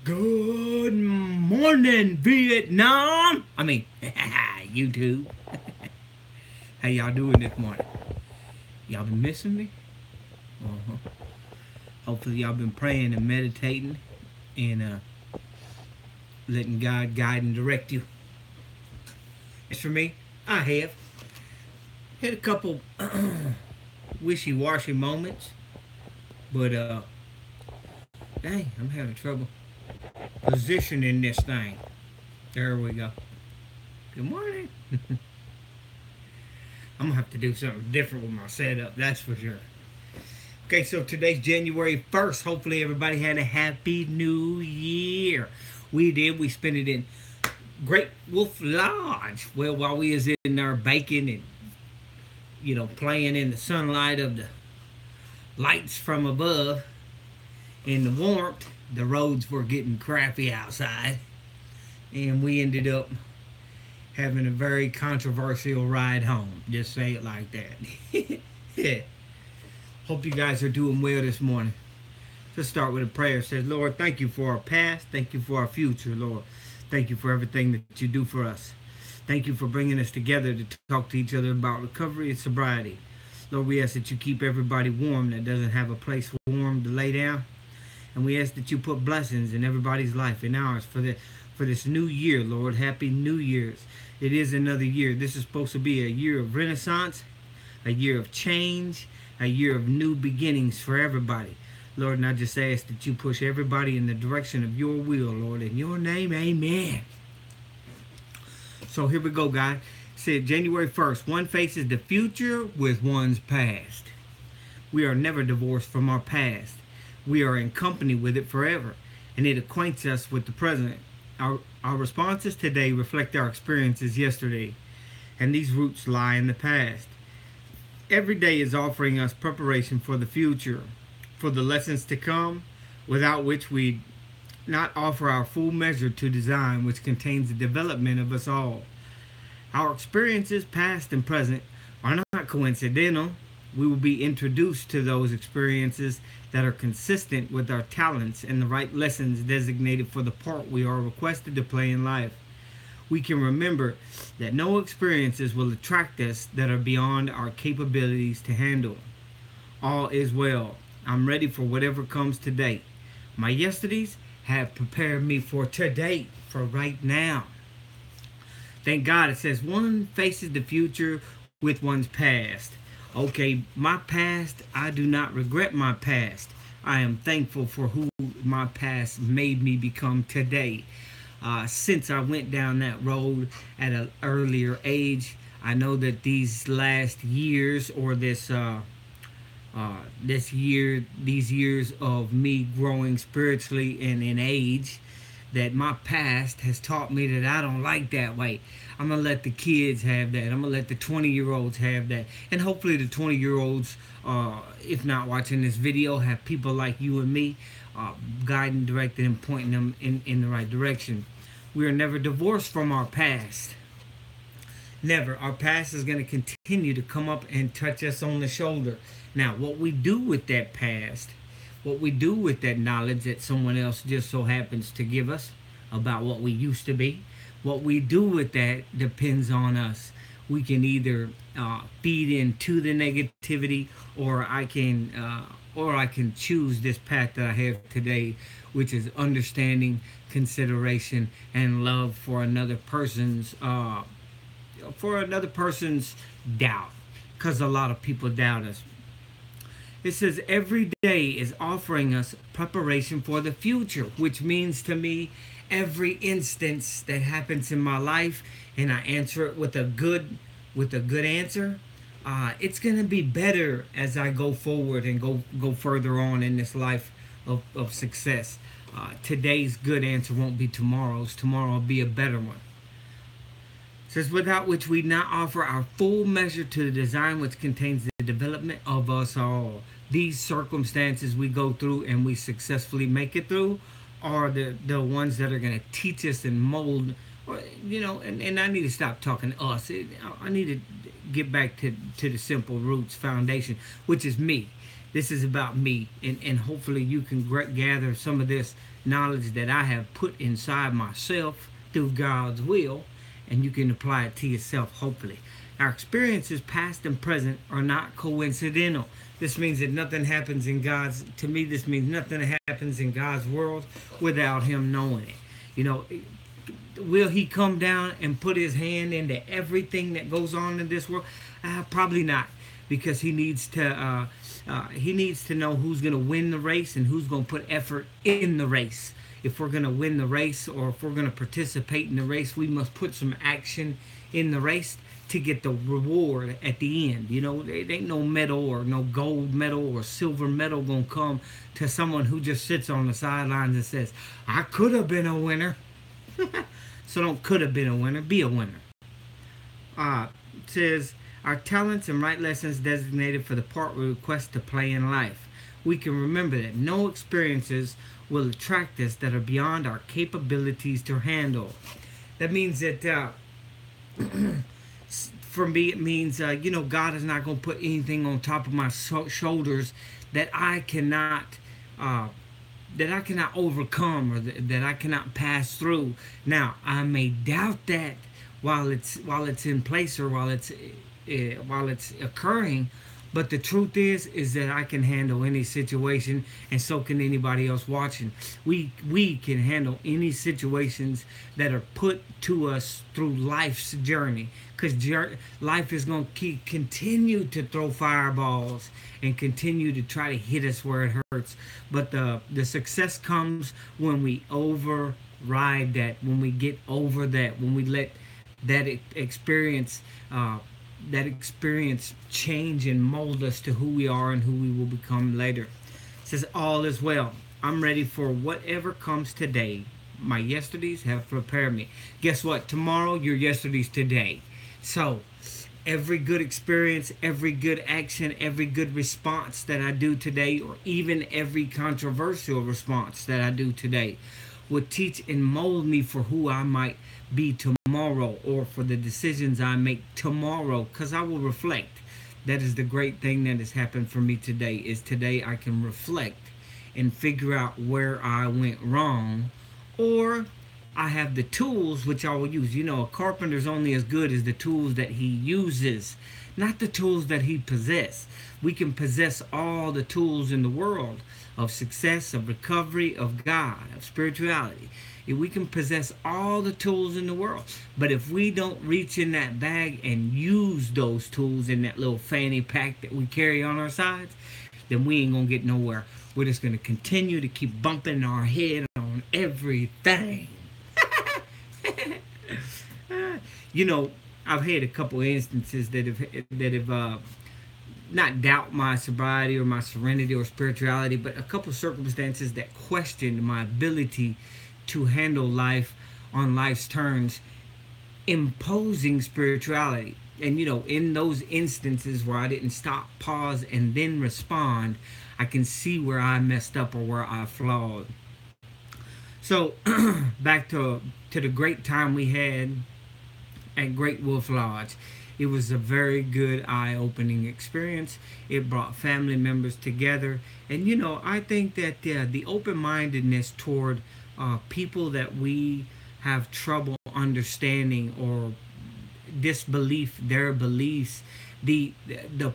Good morning, Vietnam. YouTube. How y'all doing this morning? Y'all been missing me? Uh-huh. Hopefully y'all been praying and meditating and letting God guide and direct you. As for me, I have had a couple wishy-washy moments, but dang, I'm having trouble positioning this thing. There we go. Good morning. I'm gonna have to do something different with my setup, that's for sure. Okay, so today's January 1st. Hopefully everybody had a happy new year. We did. We spent it in Great Wolf Lodge. Well, while we was in there baking and, playing in the sunlight of the lights from above, in the warmth, the roads were getting crappy outside. And we ended up having a very controversial ride home. Just say it like that. Yeah. Hope you guys are doing well this morning. Let's start with a prayer. It says, Lord, thank you for our past. Thank you for our future, Lord. Thank you for everything that you do for us. Thank you for bringing us together to talk to each other about recovery and sobriety. Lord, we ask that you keep everybody warm that doesn't have a place warm to lay down. And we ask that you put blessings in everybody's life and ours for this new year, Lord. Happy New Year's. It is another year. This is supposed to be a year of renaissance, a year of change, a year of new beginnings for everybody. Lord, and I just ask that you push everybody in the direction of your will, Lord. In your name, amen. So here we go, God. It said January 1st, one faces the future with one's past. We are never divorced from our past. We are in company with it forever, and it acquaints us with the present. Our responses today reflect our experiences yesterday, and these roots lie in the past. Every day is offering us preparation for the future, for the lessons to come, without which we not offer our full measure to design, which contains the development of us all. Our experiences, past and present, are not coincidental. We will be introduced to those experiences that are consistent with our talents and the right lessons designated for the part we are requested to play in life. We can remember that no experiences will attract us that are beyond our capabilities to handle. All is well. I'm ready for whatever comes today. My yesterdays have prepared me for today, for right now. Thank God it says one faces the future with one's past. Okay, my past, I do not regret my past. I am thankful for who my past made me become today. Since I went down that road at an earlier age, I know that these last years, or these years of me growing spiritually and in age, that my past has taught me that I don't like that way. I'm going to let the kids have that. I'm going to let the 20-year-olds have that. And hopefully the 20-year-olds, if not watching this video, have people like you and me guiding, directing, and pointing them in the right direction. We are never divorced from our past. Never. Our past is going to continue to come up and touch us on the shoulder. Now, what we do with that past, what we do with that knowledge that someone else just so happens to give us about what we used to be, what we do with that depends on us. We can either feed into the negativity, or I can choose this path that I have today, which is understanding, consideration, and love for another person's doubt, because a lot of people doubt us. It says every day is offering us preparation for the future, which means to me every instance that happens in my life and I answer it with a good answer, it's going to be better as I go forward and go further on in this life of success. Today's good answer won't be tomorrow's. Tomorrow will be a better one. It says, without which we not offer our full measure to the design which contains the development of us all. These circumstances we go through and we successfully make it through are the ones that are going to teach us and mold, and I need to stop talking us. I need to get back to the simple roots foundation, which is me. This is about me, and hopefully you can gather some of this knowledge that I have put inside myself through God's will, and you can apply it to yourself, hopefully. Our experiences, past and present, are not coincidental. This means that nothing happens in God's, to me, this means nothing happens in God's world without Him knowing it. You know, will He come down and put His hand into everything that goes on in this world? Probably not, because He needs to know who's going to win the race and who's going to put effort in the race. If we're going to win the race, or if we're going to participate in the race, we must put some action in the race to get the reward at the end. You know, there ain't no medal or no gold medal or silver medal gonna come to someone who just sits on the sidelines and says, I could have been a winner. So don't could have been a winner, be a winner. It says, our talents and right lessons designated for the part we request to play in life. We can remember that no experiences will attract us that are beyond our capabilities to handle. That means that for me, it means, God is not going to put anything on top of my shoulders that I cannot overcome, or that I cannot pass through. Now, I may doubt that while it's in place, or while it's occurring. But the truth is that I can handle any situation, and so can anybody else watching. We can handle any situations that are put to us through life's journey, because life is going to continue to throw fireballs and continue to try to hit us where it hurts. But the success comes when we override that, when we get over that, when we let that experience change and mold us to who we are and who we will become later. It says, all is well. I'm ready for whatever comes today. My yesterdays have prepared me. Guess what? Tomorrow, your yesterday's today. So, every good experience, every good action, every good response that I do today, or even every controversial response that I do today, will teach and mold me for who I might be tomorrow, or for the decisions I make tomorrow, because I will reflect. That is the great thing that has happened for me today, is today I can reflect and figure out where I went wrong, or I have the tools which I will use. You know, a carpenter's only as good as the tools that he uses, not the tools that he possesses. We can possess all the tools in the world of success, of recovery, of God, of spirituality. We can possess all the tools in the world, but if we don't reach in that bag and use those tools in that little fanny pack that we carry on our sides, then we ain't gonna get nowhere. We're just gonna continue to keep bumping our head on everything. You know, I've had a couple of instances that have not doubt my sobriety or my serenity or spirituality, but a couple of circumstances that questioned my ability to handle life on life's terms, imposing spirituality. And in those instances where I didn't stop, pause, and then respond, I can see where I messed up or where I flawed. So back to the great time we had at Great Wolf Lodge. It was a very good eye-opening experience. It brought family members together. And I think that the open-mindedness toward people that we have trouble understanding or disbelief their beliefs, the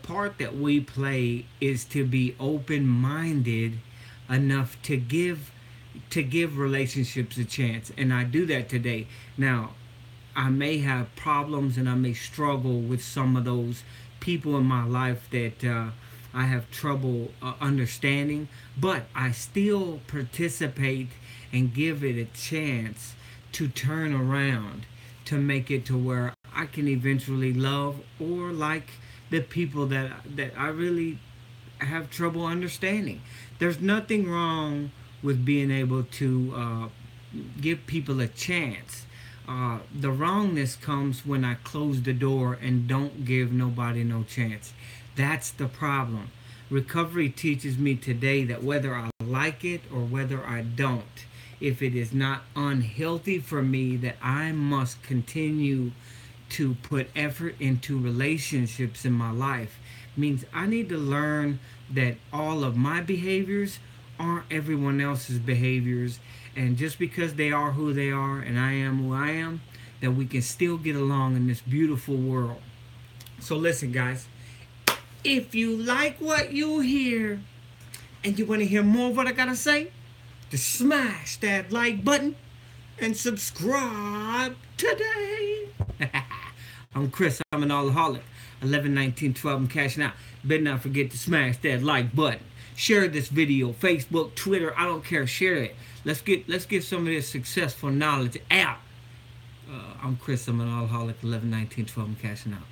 part that we play is to be open-minded enough to give relationships a chance. And I do that today. Now, I may have problems and I may struggle with some of those people in my life that I have trouble understanding, but I still participate and give it a chance to turn around, to make it to where I can eventually love or like the people that I really have trouble understanding. There's nothing wrong with being able to give people a chance. The wrongness comes when I close the door and don't give nobody no chance. That's the problem. Recovery teaches me today that whether I like it or whether I don't, if it is not unhealthy for me, that I must continue to put effort into relationships in my life. Means I need to learn that all of my behaviors aren't everyone else's behaviors, and just because they are who they are and I am who I am, that we can still get along in this beautiful world. So listen, guys, if you like what you hear and you want to hear more of what I gotta say, just smash that like button and subscribe today. I'm Chris, I'm an alcoholic. 11, 19, 12, I'm cashing out. Better not forget to smash that like button. Share this video, Facebook, Twitter, I don't care, share it. Let's get some of this successful knowledge out. I'm Chris, I'm an alcoholic. 11, 19, 12, I'm cashing out.